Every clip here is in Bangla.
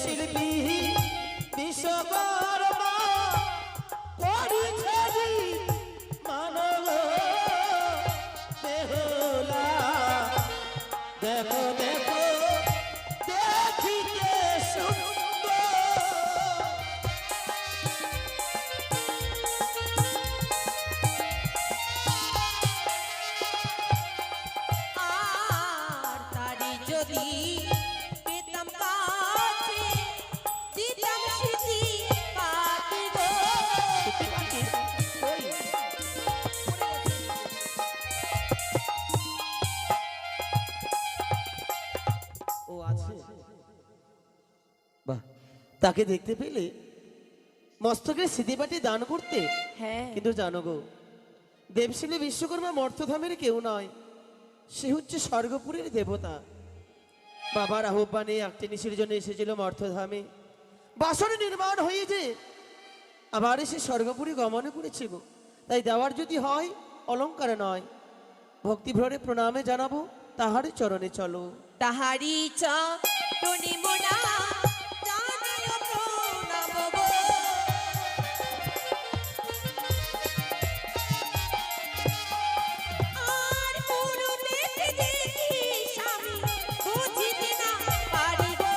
শিল্পী বিশ্বকর্মা করিছে মানব বেহুলা। দেখো দেখো দেখিতে সুন্দর। আর তারি যদি পেতাম কাছে দিতাম স্মৃতি পাখি গো। ও আছে বাহ, তাকে দেখতে পেলে মস্তকের স্মৃতিবাটি দান করতে। হ্যাঁ কিন্তু জানো গো, দেবশিলী বিশ্বকর্মা মর্তধামের কেউ নয়, সে হচ্ছে স্বর্গপুরের দেবতা। বাবার আহ্বানে একটি নিশির জন্য এসেছিল মর্তধামে, বাসনে নির্মাণ হয়েছে, আবার সে স্বর্গপুরে গমন করেছে গো। তাই দেওয়ার যদি হয় অলঙ্কার নয়, ভক্তিভরে প্রণামে জানাবো তাহার চরণে চলো। তাহারি চরণে মোরা জানাই প্রণাম গো। আর পুরুষের দেখি স্বামী বুঝিতে না পারি গো।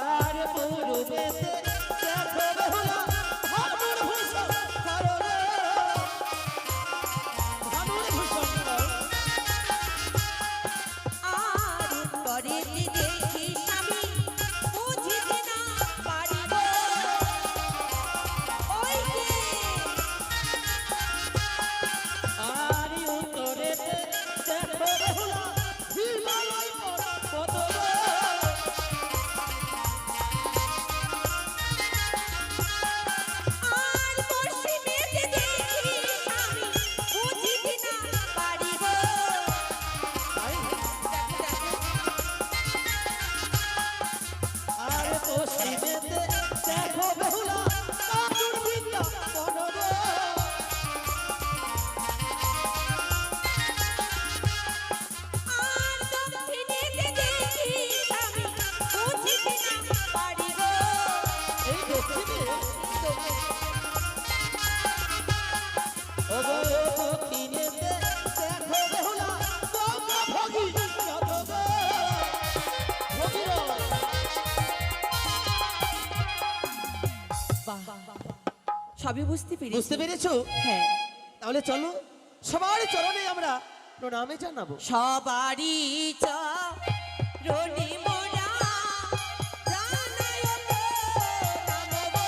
আর পূর্বেতে দেখো বেহুলা ভানুর ভূষণ করো রে, ভানুর ভূষণ করো। আর উত্তরেতে দেখি স্বামী বুঝিতে না পারি গো। ওই যে আর উত্তরেতে দেখো বেহুলা হিমালয় পর্বত রে। আর পশ্চিমেতে দেখি স্বামী বুঝিতে না পারি গো। আর পশ্চিমেতে দেখো বেহুলা কাপুর বিদ্যা বন রে। আর দক্ষিণেতে দেখি স্বামী বুঝিতে না পারি গো। এই দক্ষিণে ওগো দক্ষিণেতে দেখো বেহুলা গঙ্গা ভগী রথ রে। ভগীরথ। বাহ, সবই বুঝতে পেরেছি। বুঝতে পেরেছো? হ্যাঁ, তাহলে চলো সবার চরণে আমরা প্রণামে জানাবো। সবারই চরণে মোরা জানাই প্রণাম গো।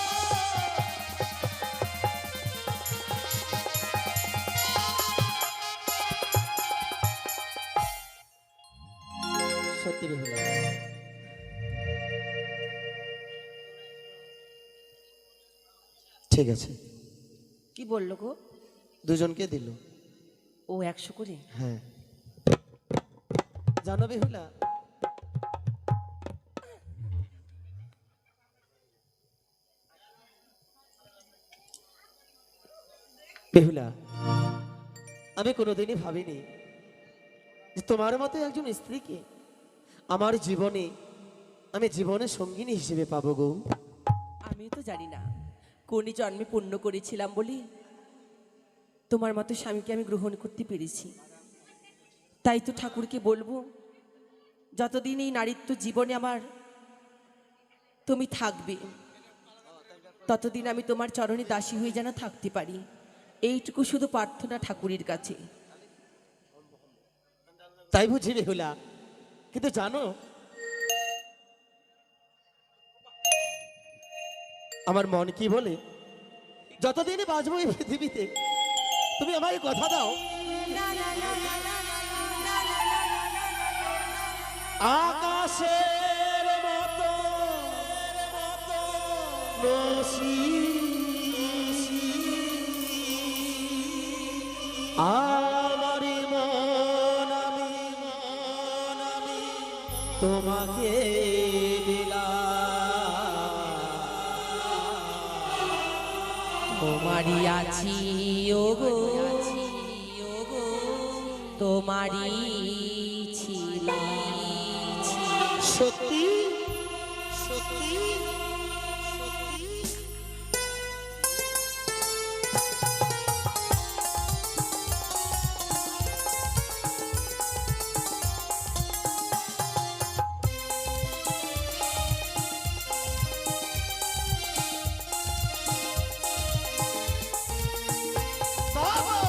সত্যি বেহুলা, ঠিক আছে। কি বললো গো? দুজনকে দিল। ও 100 করে? হ্যাঁ, জানো বেহুলা, বেহুলা আমি কোনোদিনই ভাবিনি যে তোমার মতো একজন স্ত্রীকে আমার জীবনে আমি জীবনের সঙ্গিনী হিসেবে পাবো গো। আমিও তো জানি না কোন জন্মে পুণ্য করেছিলাম বলে তোমার মতো স্বামীকে আমি গ্রহণ করতে পেরেছি। তাই তো ঠাকুরকে বলবো, যতদিন এই নারীত্ব জীবনে আমার তুমি থাকবে, ততদিন আমি তোমার চরণে দাসী হয়ে যেন থাকতে পারি, এইটুকু শুধু প্রার্থনা ঠাকুরের কাছে। তাই বুঝি বেহুলা? কিন্তু জানো আমার মন কি বলে, যতদিন বাঁচবো এই পৃথিবীতে তুমি আমাকে কথা দাও, আকাশের মতো নসি আমার মন আমি তোমাকে তোমারই আছি ওগো, তোমারই ছিলাম। সত্যি সত্যি সত্যি। বাবা!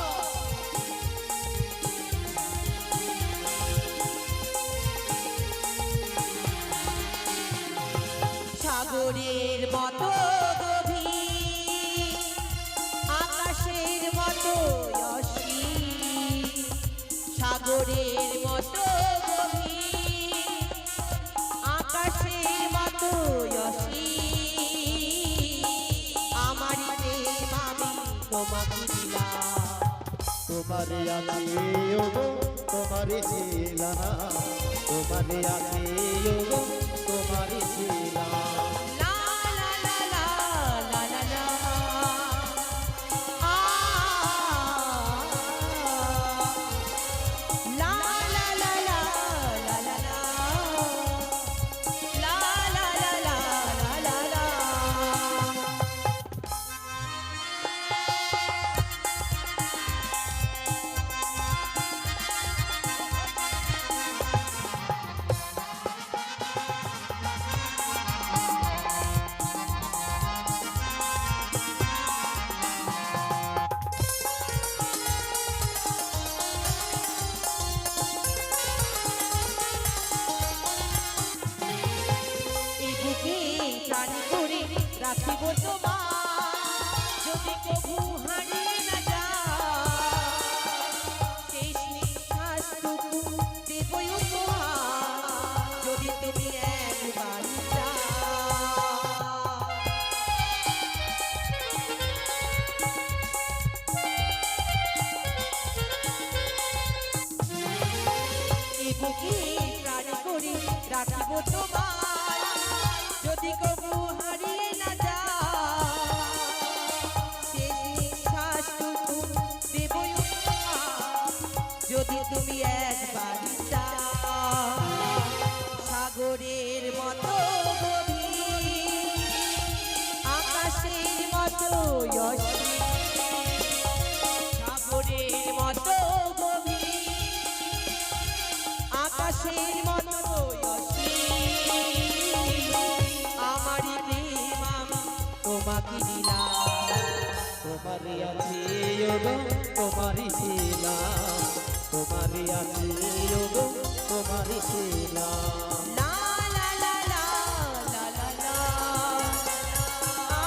সাগরের মতো গভীর, আকাশের মতো অসীম, সাগরের মতো গভীর, আকাশের মতো অসীম, আমারই প্রেম আমি তোমাকে দিলাম। তোমারে আছে ওগো তোমারে ছিলাম, তোমারে আছে ওগো তোমারে ছিলাম। লা লা লা লা লা লা লা। আ লা লা লা লা লা লা লা। লা লা লা লা লা লা লা। এই বুকে প্রাণ করে রাখিব তোমার, যদি কভু হারিয়ে না যায়, শেষ নিঃশ্বাসটুকু দেবই উপহার, যদি তুমি একবার চাও। এই বুকে প্রাণ করে রাখিব তোমার, যদি কবু হারিয়ে না যায়, শেষ নিঃশ্বাসটুকু দেবই উপহার, যদি তুমি একবার চাও। সাগরের মতো গভীর, আকাশের মতো অসীম, সাগরের মতো গভীর, আকাশের মতো অসীম, আমারই প্রেম আমি তোমাকে দিলাম। তোমারে আছে ওগো তোমারে ছিলাম, তোমারে আছে ওগো তোমারে ছিলাম। লা লা লা লা লা লা লা। আ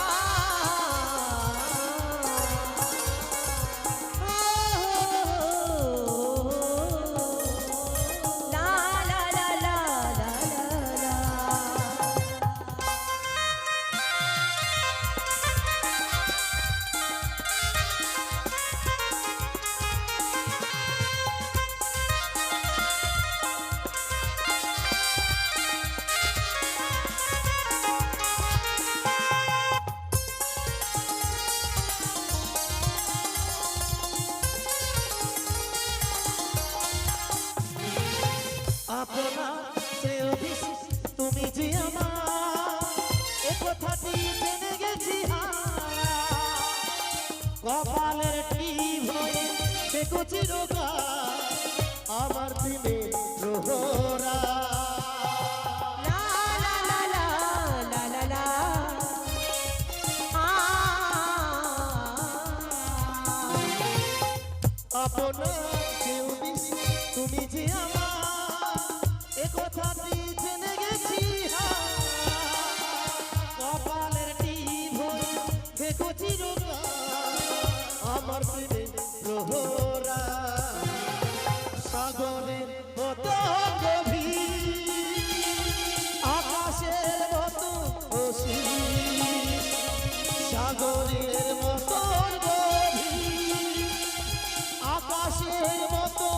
লা লা লা লা লা লা। আপনার চেয়েও বেশি তুমি যে আমার, এ কথাটি জেনে গেছি কপালের টিপ হয়ে দেখো চিরকাল আমার দিনে প্রহরা। লা লা লা লা লা লা লা। আ আপনার চেয়েও বেশি তুমি যে আমার, এ কথাটি জেনে গেছি কপালের টিপ হয়ে দেখো চিরকাল আমার দিনে প্রহরা। সাগরের মতো গভীর, আকাশের মতো অসীম, সাগরের মতো গভীর, আকাশের মতো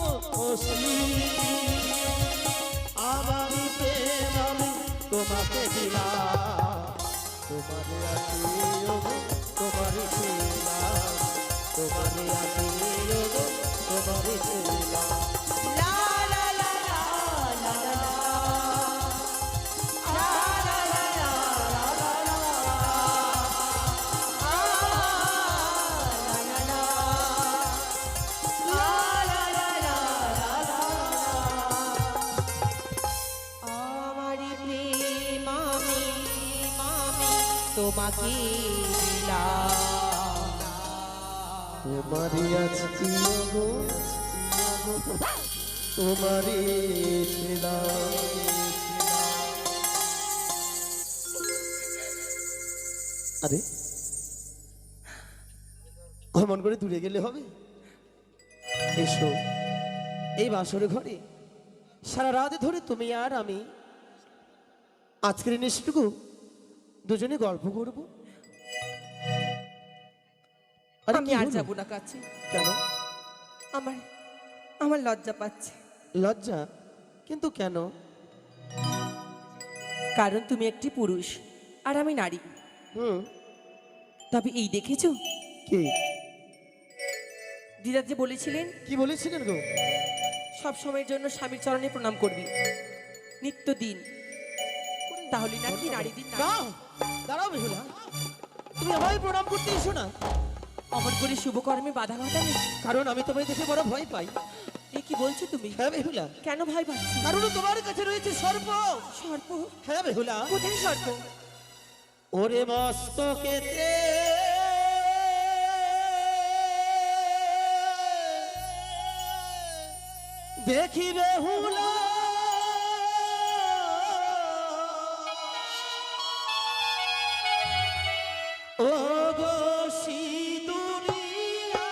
অসীম, আমারই প্রেম আমি তোমাকে দিলাম। তোমারে আছে ওগো তোমারে ছিলাম, তোমারে আছে ওগো তোমারে ছিলাম। তোমাকে দিলাম। তোমারই আজকে গো, তোমারই ছিলাম। আরে অমন করে দূরে গেলে হবে? এসো এই বাসর ঘরে সারা রাত ধরে তুমি আর আমি আজকের নিষ্ঠুকু দুজনে গল্প করব। আরে আমি কি আর হলো? যাবো না কাছে, কেন? আমার আমার লজ্জা পাচ্ছে। লজ্জা? কিন্তু কেন? কারণ তুমি একটি পুরুষ আর আমি নারী। হুম, তবে এই দেখেছো, কি দিদা যে বলেছিলেন কি বলেছিলেন গো? সব সময়ের জন্য স্বামীর চরণে প্রণাম করবি নিত্যদিন, তাহলে নাকি নারী দিন না, দাঁড়াও বেহুলা, তুমি আমায় প্রণাম করতে এসো না। অমন করে শুভ কর্মে বাধা ঘটাবে। কারণ আমি তোমায় দেখে বড় ভয় পাই। এ কি বলছো তুমি? হ্যাঁ বেহুলা, কেন ভয় পাচ্ছ? কারণ তোমার কাছে রয়েছে সর্প। সর্প? হ্যাঁ বেহুলা। কোথায় সর্প? ওরে মস্তকেতে দেখি বেহুলা ও গো সিঁদুরিয়া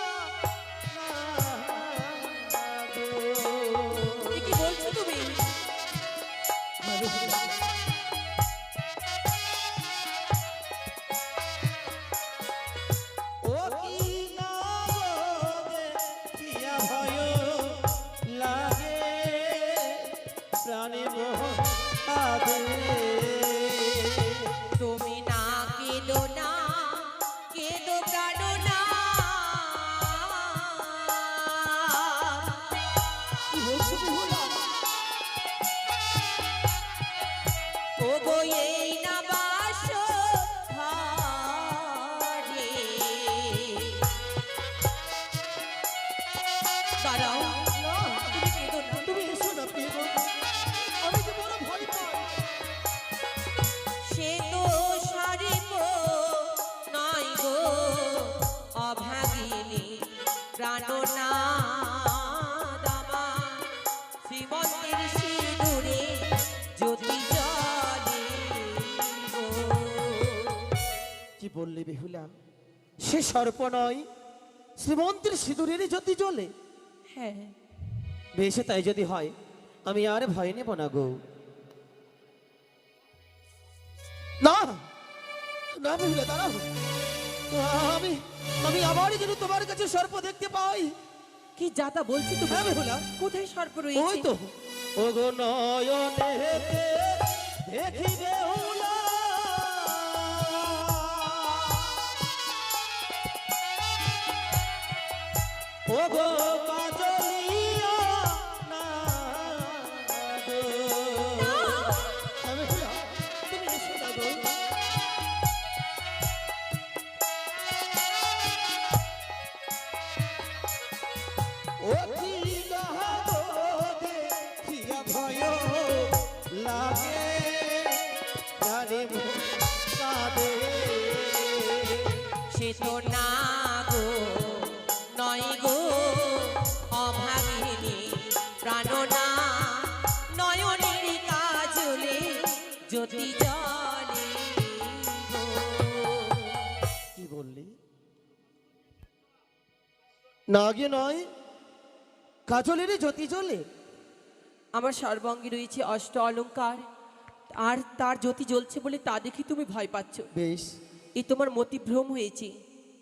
এ কি বলছো তুমি? ও কি নাগে কিয়া ভয় লাগে প্রাণে মোহ আদে তুমি না কেঁদো না, কেঁদো কাঁদো না। কি হয়েছে বেহুলা? ও গো এই না বাস ঘরে। দাঁড়াও, তুমি কেঁদো না। তুমি এসো না প্রিয় গো, আমি যে বড় ভয় পাই। সে তো সারিব নয় গো অভাগিনী প্রাণনাদ আমার, শ্রীমন্তের সিঁদুরে জ্যোতি জ্বলে গো। কি বললি বেহুলা? সে সর্প নয়, শ্রীমন্তের সিঁদুরের জ্যোতি জ্বলে। হ্যাঁ, বেশে তাই যদি হয় আমি আর ভয় নেব না গো। না না বেহুলা, দাঁড়াও। আমি আমি আবারই যদি তোমার কাছে সর্প দেখতে পাই। কি যাতা বলছি তুমি? হ্যাঁ বেহুলা, কোথায় সর্প ওই রয়েছে? তো ও গো নয়নে দেখি বেহুলা ও গো কাজলিয়া না গো। হ্যাঁ বেহুলা, তুমি এসো না গো। ও কি গাহো দেখিয়া ভয় লাগে জানি কাঁদে। সে তো না গো নয় গো অভাগিনী প্রাণনা, নয়নের কাজলে জ্যোতি জ্বলে গো। কি বললি? না গে নয়, কাজলের জ্যোতি জ্বলে। আমার সর্বাঙ্গে রয়েছে অষ্ট অলংকার, আর তার জ্যোতি জ্বলছে বলে তা দেখি তুমি ভয় পাচ্ছ। বেশ, এ তোমার মতিভ্রম হয়েছে।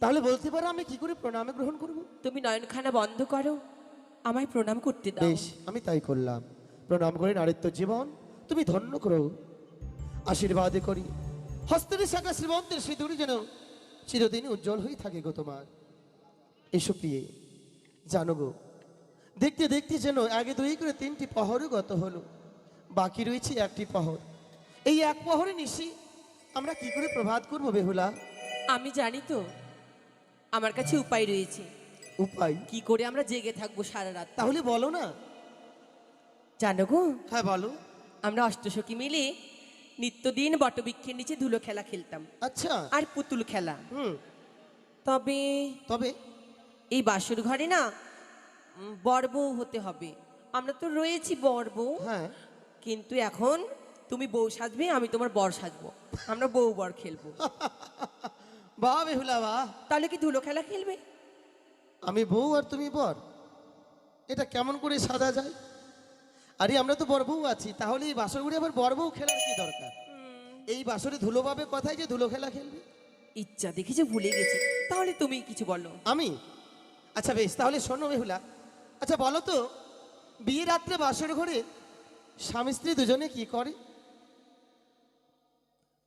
তাহলে বলতে পারো আমি কি করে প্রণামে গ্রহণ করব? তুমি নয়নখানা বন্ধ করো, আমায় প্রণাম করতে দাও। বেশ, আমি তাই করলাম। প্রণাম করে নারীত্ব জীবন তুমি ধন্য করো, আশীর্বাদে করি। হস্তের শাখা শ্রীমন্তের সিঁদুরি যেন চিরদিন উজ্জ্বল হয়ে থাকে গো তোমার। এসো প্রিয়ে, জানো গো, দেখতে দেখতে যেন আগে দুই করে 3টি প্রহরও গত হলো, বাকি রয়েছে একটি প্রহর। এই এক প্রহরে নিশি আমরা কি করে প্রভাত করবো বেহুলা? আমি জানি তো, আমার কাছে উপায় রয়েছে। উপায়? কি করে আমরা জেগে থাকবো সারা রাত। তাহলে বলো না। জানো গো, হ্যাঁ বলো। আমরা অষ্টসখী মিলে নিত্যদিন বটবৃক্ষের নিচে ধুলো খেলা খেলতাম আচ্ছা। আর পুতুল খেলা। হুম। তবে তবে এই বাসর ঘরে না বর বউ হতে হবে। আমরা তো রয়েছি বর বউ, হ্যাঁ। কিন্তু এখন তুমি বউ সাজবে, আমি তোমার বর সাজবো, আমরা বউ বর খেলবো। বাহ বেহুলা বাহ। তাহলে কি ধুলো খেলা খেলবে? আমি বউ আর তুমি বর, এটা কেমন করে সাজা যায়? আরে আমরা তো বর বউ আছি, তাহলে এই বাসর ঘুরে আবার বর বউ খেলার কি দরকার? এই বাসরে ধুলো পাবে কথায় যে ধুলো খেলা খেলবে? ইচ্ছা দেখি যে ভুলে গেছি, তাহলে তুমি কিছু বলো। আমি? আচ্ছা বেশ, তাহলে শোনো বেহুলা, আচ্ছা বলো তো, বিয়ে রাত্রে বাসর ঘরে স্বামী স্ত্রী দুজনে কি করে?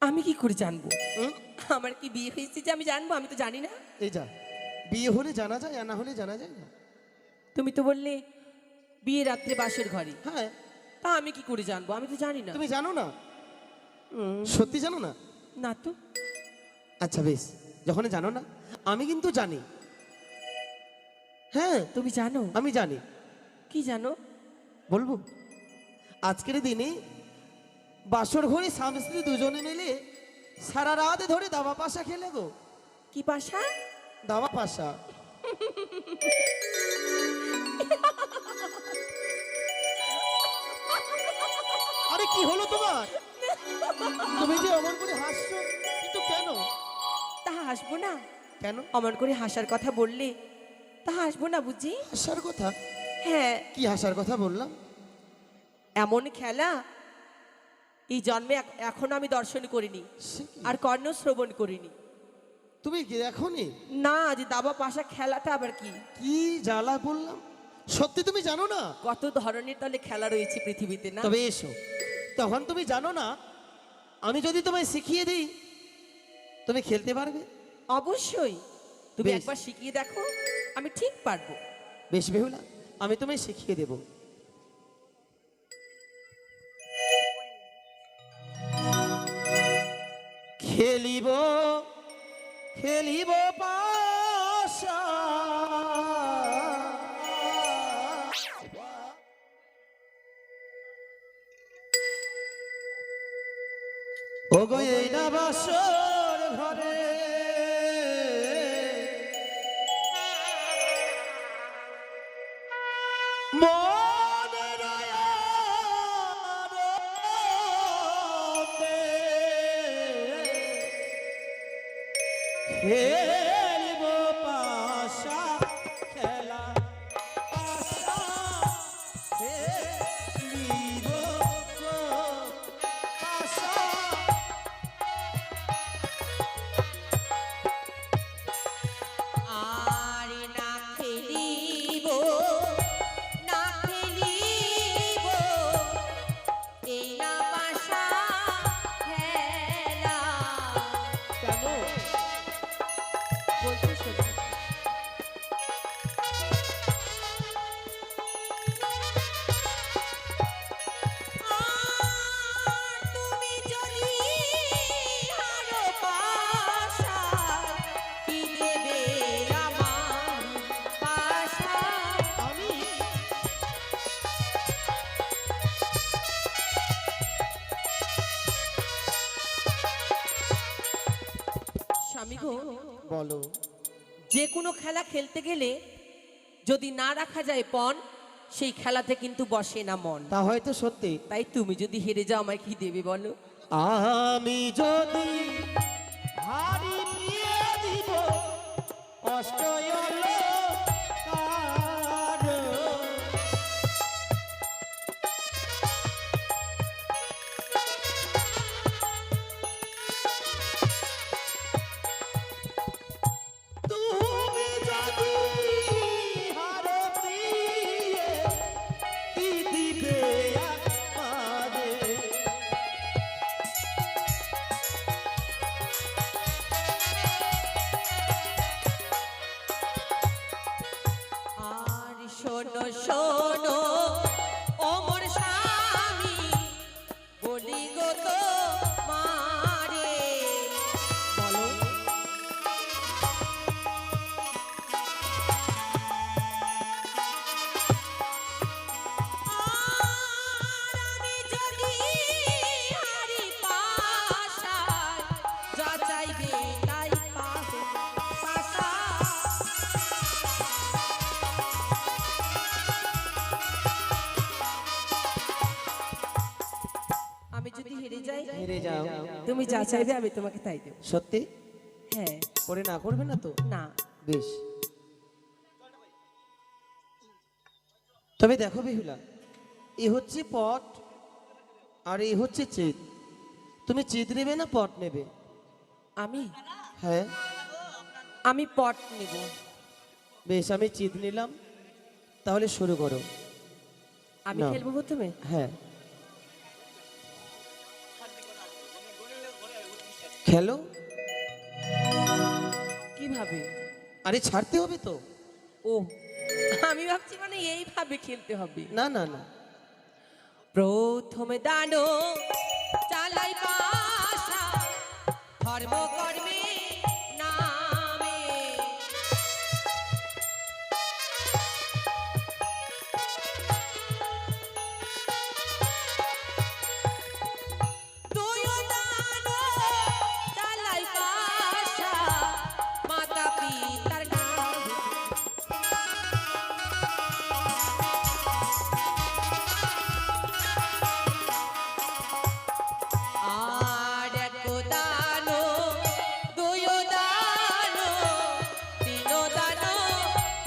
আমি কি করে জানবো? হুম? আমার কি বিয়ে হয়েছে যে আমি জানবো? আমি তো জানি না। এই যা, বিয়ে হলে জানা যায় আর না হলে জানা যায় না। তুমি তো বললে বিয়ে রাত্রে বাসের ঘরে, হ্যাঁ। তা আমি কি করে জানবো? আমি তো জানি না। তুমি জানো না? সত্যি জানো না? না তো। আচ্ছা বেশ, যখন জানো না, আমি কিন্তু জানি। হ্যাঁ তুমি জানো? আমি জানি। কি জানো? বলবো? আজকের দিনে বাসর ঘরে স্বামী স্ত্রী দুজনে মিলে সারা রাত ধরে দাবা পাশা খেলে গো। কি পাশা? দাবা পাশা। আরে কি হলো তোমার? তুমি যে অমন করে হাসছো, কিন্তু কেন? তা হাসবো না? কেন অমন করে হাসার কথা বললে তা হাসবো না বুঝি? হাসার কথা? হ্যাঁ, কি হাসার কথা বললাম? এমন খেলা এই জন্মে এখনো আমি দর্শন করিনি, সে কি? আর কর্ণ শ্রবণ করিনি। তুমি কি দেখোনি? না, যে দাবা পাশা খেলাটা আবার কি? কি জ্বালা বললাম, সত্যি তুমি জানো না? কত ধরনের তাহলে খেলা রয়েছে পৃথিবীতে, না? তবে এসো, তখন তুমি জানো না, আমি যদি তোমায় শিখিয়ে দিই তুমি খেলতে পারবে? অবশ্যই, তুমি বেশ। একবার শিখিয়ে দেখো, আমি ঠিক পারবো। বেশ বেহুলা, আমি তোমায় শিখিয়ে দেব। খেলিব খেলিব পাশা, ওগো এই না বাসর ঘরে মনের আনন্দে খেলিব পাশা খেলা, পাশা খেলিব গো পাশা। আর না খেলিব, না খেলিব এই না পাশা খেলা। কেন? বলতে শোনো। আর তুমি যদি হারো পাশা, কি দেবে আমার পাশা? আমি? স্বামী গো, বলো। যে কোনো খেলা খেলতে গেলে যদি না রাখা যায় পণ, সেই খেলাতে কিন্তু বসে না মন। তা হয়তো সত্যি। তাই তুমি যদি হেরে যাও আমায় কি দেবে বলো? আমি যদি হারিয়ে দিব কষ্ট হলো কারো। তুমি যদি হারো দিয়ে কি দিবে আমারে? আর শোনো শোনো ও মোর স্বামী, বলি গো তো মারে। বলো। আর আমি যদি হারি পা তুমি যা চাইবে আমি তোমাকে তাই দেবো। সত্যি? হ্যাঁ। পরে না করবে না তো? না। বেশ, তবে দেখো বেহুলা, এ হচ্ছে পট আর এ হচ্ছে চিত। তুমি চিত নেবে না পট নেবে? আমি হ্যাঁ। আমি পট নেব। বেশ, আমি চিত নিলাম, তাহলে শুরু করো। আমি নাও। খেলবো প্রথমে? হ্যাঁ, খেলো। কিভাবে? আরে ছাড়তে হবে তো। ও, আমি ভাবছি মানে এইভাবে খেলতে হবে। না না না, প্রথমে দানো চালাই পাশা ধর্ম কর্মে নামে, দুইও দানো চালাই পাশা মাতা পিতার নামে, আর এক দানো দুইও দানো তিনও দানো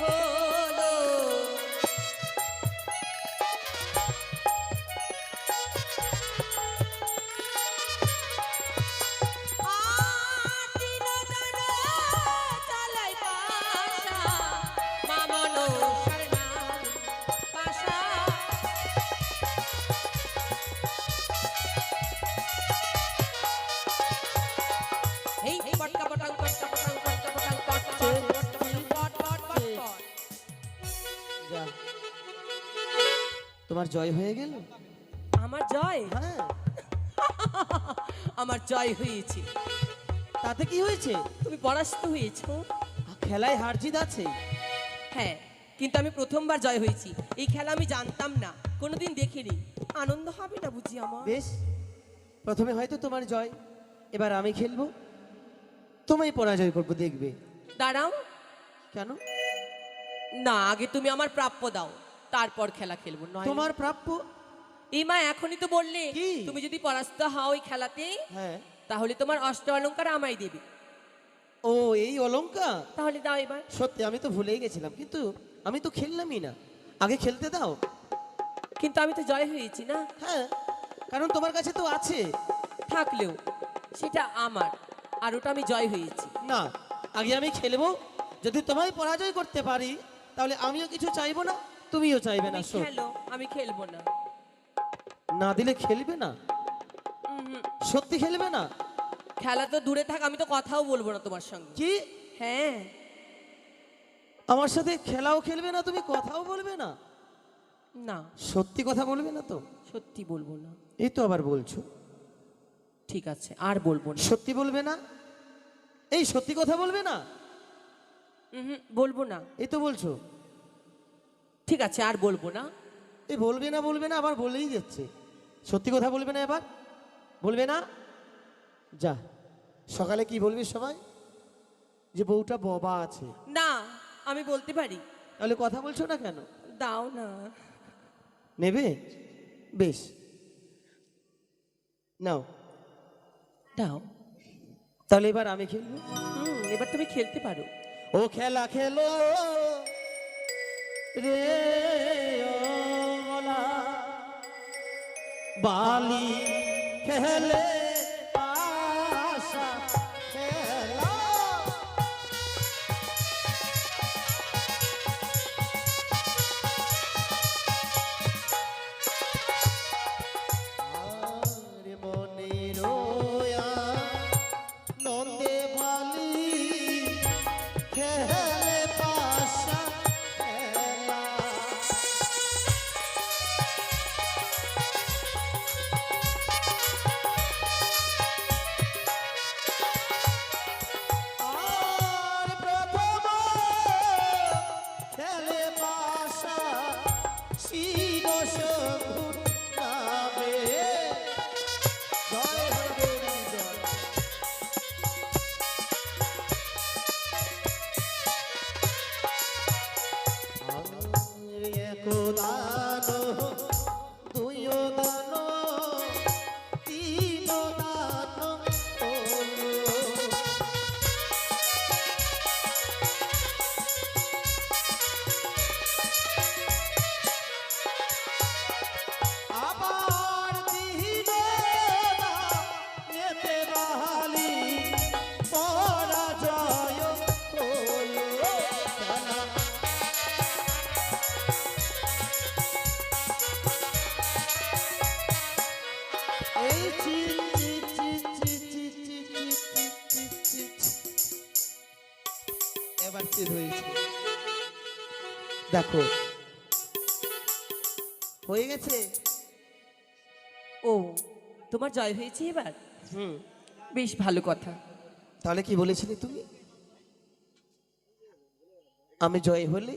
হলো, আর তিনও দানো চালাই পাশা মামনো শরণা পাশা, এই পটকা পটাং পটকা পটাং পটকা পটাং পট পট পট পট পট পট। যা, তোমার জয় হয়ে গেল। আমার জয়? হ্যাঁ, আমার জয় হয়েছে। তাতে কি হয়েছে? তুমি পরাস্ত হয়েছো। খেলায় হার জিত আছে। হ্যাঁ, কিন্তু আমি প্রথমবার জয় হয়েছি। এই খেলা আমি জানতাম না, কোনোদিন দেখিনি। আনন্দ হবে না বুঝি আমার? বেশ, প্রথমে হয়তো তোমার জয়, এবার আমি খেলবো, তোমায় পরাজয় করবো, দেখবে। দাঁড়াও। কেন? না, আগে তুমি আমার প্রাপ্য দাও, তারপর খেলা খেলবো। নয় তোমার প্রাপ্য? এই মা এখনই তো বললে কি? তুমি যদি পরাস্ত হও ওই খেলাতে, হ্যাঁ। তাহলে তোমার অষ্ট অলংকার আমায় দেবে। ও, এই অলংকার? তাহলে দাও এবার। সত্যি আমি তো ভুলেই গেছিলাম, কিন্তু আমি তো খেললামই না। আগে খেলতে দাও। কিন্তু আমি তো জয় হয়েছি না। হ্যাঁ, কারণ তোমার কাছে তো আছে। থাকলেও সেটা আমার, আর ওটা আমি জয় হয়েছি। না, আগে আমি খেলবো, যদি তোমায় পরাজয় করতে পারি তাহলে আমিও কিছু চাইবো না, তুমিও চাইবে না। তুমি শোন, খেলো, আমি খেলবো না। না দিলে খেলবে না? উহুম, সত্যি খেলবে না? খেলা তো দূরে থাক, আমি তো কথাও বলবো না তোমার সঙ্গে। কি? হ্যাঁ। আমার সাথে খেলাও খেলবে না, তুমি কথাও বলবে না? না, সত্যি কথা বলবে না তো? সত্যি বলবো না। এই তো আবার বলছো। ঠিক আছে, আর বলবো না। সত্যি বলবে না? এই সত্যি কথা বলবে না? উহুম, বলবো না। এই তো বলছো। ঠিক আছে, আর বলবো না। এই বলবে না আবার বলেই যাচ্ছে। সত্যি কথা বলবে না এবার? বলবে না? যা, সকালে কি বলবি সবাই? যে বউটা বোবা আছে। না, আমি বলতে পারি। তাহলে কথা বলছো না কেন? দাও না। নেবে? বেশ, নাও। দাও। তাহলে এবার আমি খেলবো। এবার তুমি খেলতে পারো। ও খেলা খেলো রে ও মোলা, বালি খেলে আশা খেলা। আর মনের নন্দে বালি খেলে পাশা খেলা। আর প্রথম খেলে পাশা শিব শম্ভুর নামে। জয় হরি গৌরী জয়। দানো দুইও দানো তিনো দানো এই চি চি চি চি চি চি চি চি চি চি। এবার স্থির হয়েছে, দেখো হয়ে গেছে। ও, তোমার জয় হয়েছে এবার? হুম, বেশ ভালো কথা। তাহলে কি বলেছিলে তুমি? আমি জয় হলে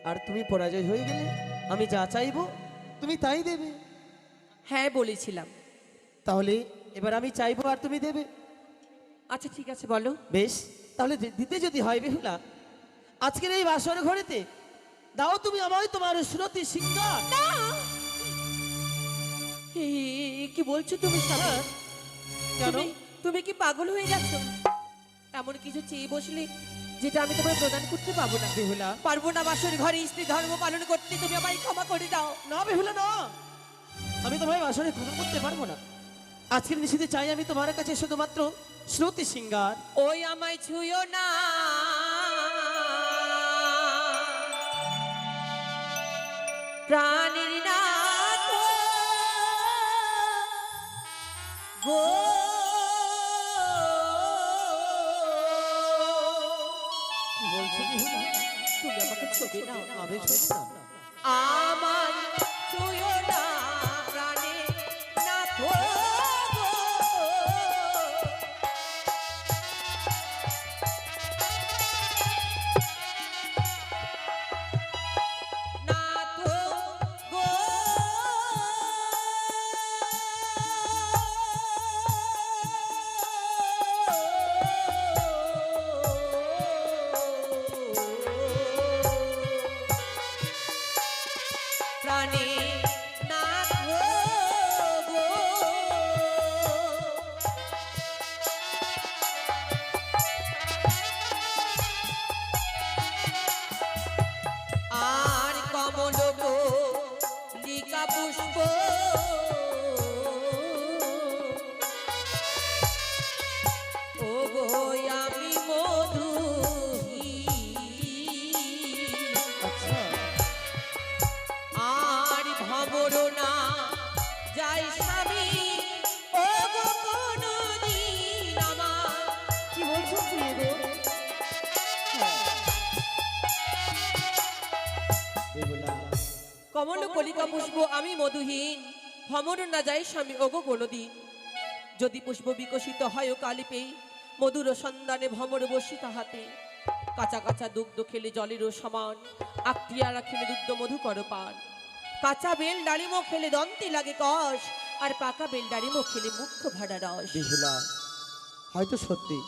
আর তুমি পরাজয় হয়ে গেলে আমি যা চাইবো তুমি তাই দেবে। হ্যাঁ বলেছিলাম। তাহলে এবার আমি চাইবো আর তুমি দেবে। আচ্ছা ঠিক আছে, বলো। বেশ, তাহলে দিতে যদি হয় বেহুলা, আজকের এই বাসর ঘরেতে দাও তুমি আমায় তোমার শ্রুতি সিংহার। কি বলছো তুমি স্বামী? কেন? তুমি কি পাগল হয়ে গেছো? এমন কিছু চেয়ে বসলে যেটা আমি তোমায় প্রদান করতে পাবো না। বেহুলা, পারবো না বাসর ঘরে স্ত্রী ধর্ম পালন করতে, তুমি আমায় ক্ষমা করে দাও। না বেহুলা না, আমি তোমায় বাসরে ক্ষমা করতে পারবো না। আজকের নিশীথে চাই আমি তোমার কাছে শুধুমাত্র শ্রুতি সিংহার। ওই আমায় ছুঁয়ো না, প্রাণের নাথ গো, কি বলছো বেহুলা? তুমি আমাকে ছবি নাও। আমি ছবি না। আমায় ছুঁয়ো না, প্রাণের নাথ গো। নাথ গো, প্রাণে নাথ গো, আর কমল গো লিকা পুষ্প ও গো আমি মধুহীন, আচ্ছা, আর ভবর না যাই স্বামী ও গো কোনদিন আমার। কি বলছো প্রিয় গো? বেহুলা, কমল কলিকা পুষ্প আমি মধুহীন, ভমর না যায় স্বামী ওগো কোনদিন। যদি পুষ্প বিকশিত হয় ও কালি পেয়ে, মধুর সন্ধানে ভমর বসি তাহাতে। কাঁচা কাঁচা দুগ্ধ খেলে জলেরও সমান, আক্তিয়ারা খেলে দুগ্ধ মধু কর পান। কাঁচা বেল ডালিমো খেলে দন্তে লাগে কষ, আর পাকা বেল ডালিমো খেলে মুখ্য ভাড়া রস। বেহুলা, হয়তো সত্যি,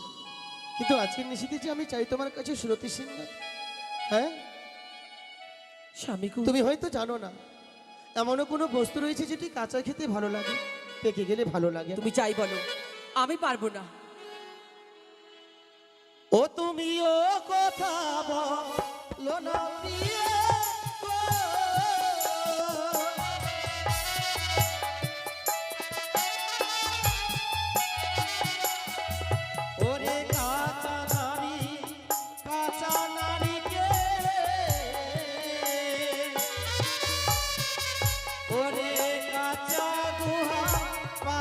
কিন্তু আজকের নিশীথে যে আমি চাই তোমার কাছে শ্রুতি সিংহার। হ্যাঁ, স্বামী গো, তুমি হয়তো জানো না, এমনও কোনো বস্তু রয়েছে যেটি কাঁচা খেতে ভালো লাগে, পেকে গেলে ভালো লাগে না। তুমি চাই বলো, আমি পারবো না। ও তুমি ও কথা বলো না প্রিয়ে গো। ওরে কাঁচা নারীকে, ওরে কাঁচা গুহা পা,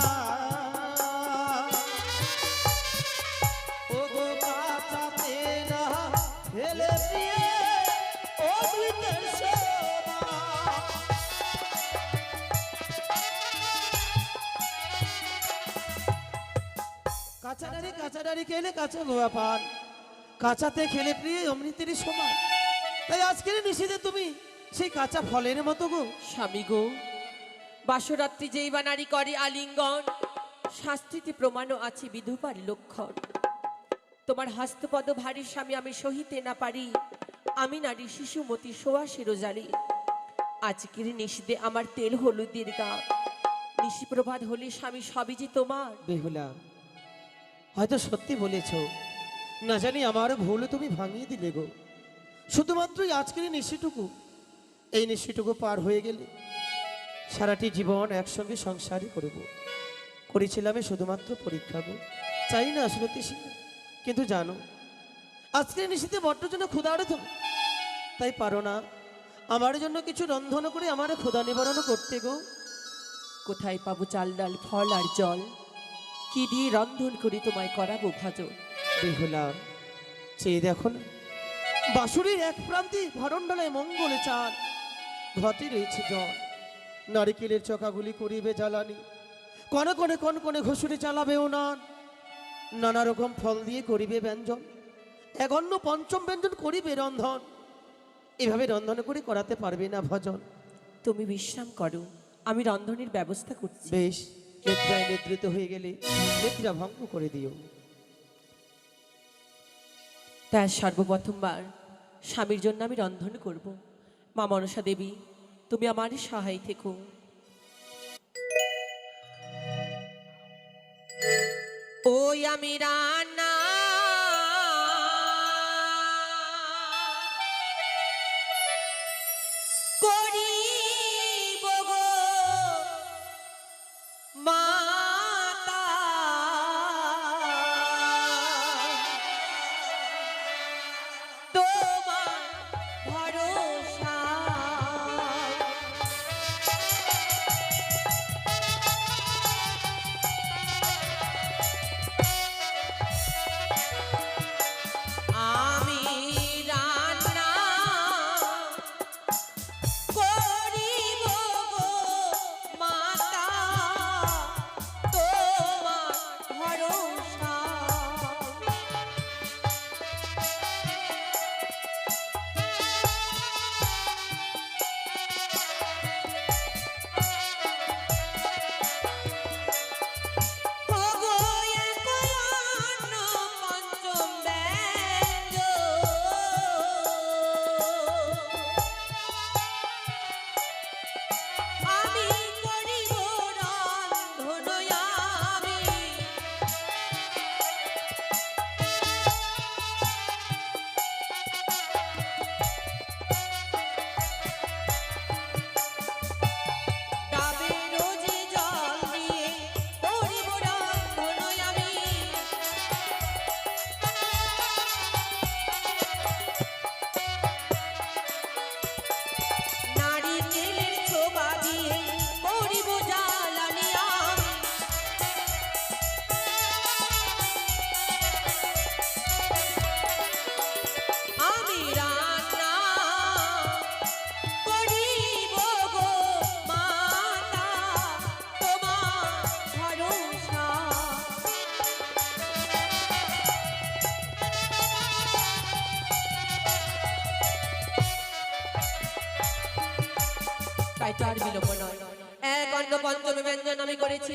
ও গো কাঁচাতে না ফেলে দিয়ে অমৃতের সোনা। কাঁচা নারী খেলে কাঁচা গোয়া পান, কাঁচাতে খেলে প্রিয় অমৃতের সমান। তাই আজকের নিশীথে তুমি সেই কাঁচা ফলের মতো গো। স্বামী গো, বাসরাত্রি যেই বা নারী করে আলিঙ্গন, শাস্ত্রীতে প্রমাণও আছে বিধবার লক্ষণ। তোমার হস্তপদ ভারী স্বামী আমি সহিতে না পারি, আমি নারী শিশুমতি সোয়াশের জালি। আজকের নিশীথে আমার তেল হলুদের গা, নিশি প্রভাত হলে স্বামী সবই যে তোমার। বেহুলা, হয়তো সত্যি বলেছ, না জানি আমার ভুল তুমি ভাঙিয়ে দিলে গো। শুধুমাত্রই আজকের নিশিটুকু, এই নিশিটুকু পার হয়ে গেলে সারাটি জীবন একসঙ্গে সংসারই করব। করেছিলাম শুধুমাত্র পরীক্ষা গো, চাই না শ্রুতি সিংহ। কিন্তু জানো, আজকের নিশীথে বড্ড জন্য ক্ষুধার্ত, তাই পারো না আমার জন্য কিছু রন্ধন করে আমার ক্ষুধা নিবারণ করতে গো। কোথায় পাবো চাল ডাল ফল আর জল? কি দিয়ে রন্ধন করে তোমায় করাবো ভজন? বেহুলা, চেয়ে দেখো না, বাঁশুড়ির এক প্রান্তে ভরণডালায় মঙ্গলে চাল, ঘটে রয়েছে জল, নারিকেলের চকাগুলি করিবে জ্বালানি, কনে কনে কন কনে ঘষুরে চালাবে উনান, নানা রকম ফল দিয়ে করিবে ব্যঞ্জন, এক অন্য পঞ্চম ব্যঞ্জন করিবে রন্ধন। এভাবে রন্ধন করে করাতে পারবে না ভজন। তুমি বিশ্রাম করো, আমি রন্ধনের ব্যবস্থা করছি। বেশ, নেত্রায় নেতৃত্ব হয়ে গেলে নেত্রা ভঙ্গ করে দিও। তাই সর্বপ্রথমবার স্বামীর জন্য আমি রন্ধন করব। মা মনসা দেবী, তুমি আমার সহায় থেকো। ওই আমি রান্না করিব গো মাতা, তোমার ভরসা আমি রান্না করিব গো মাতা, তোমার ভরসা। ওগো এক অন্য পঞ্চম ব্যঞ্জন, আমি করিব রন্ধন আমি। ডাবে রোজে জল দিয়ে করিব রন্ধন আমি। নারিকেলের ছোবা দিয়ে করিব জ্বালানি আমি। আমি রান্না করিব গো মাতা, তোমার ভরসা। তাই তো আর বিলম্ব নয়, এক অন্য পঞ্চম ব্যঞ্জন আমি করেছি।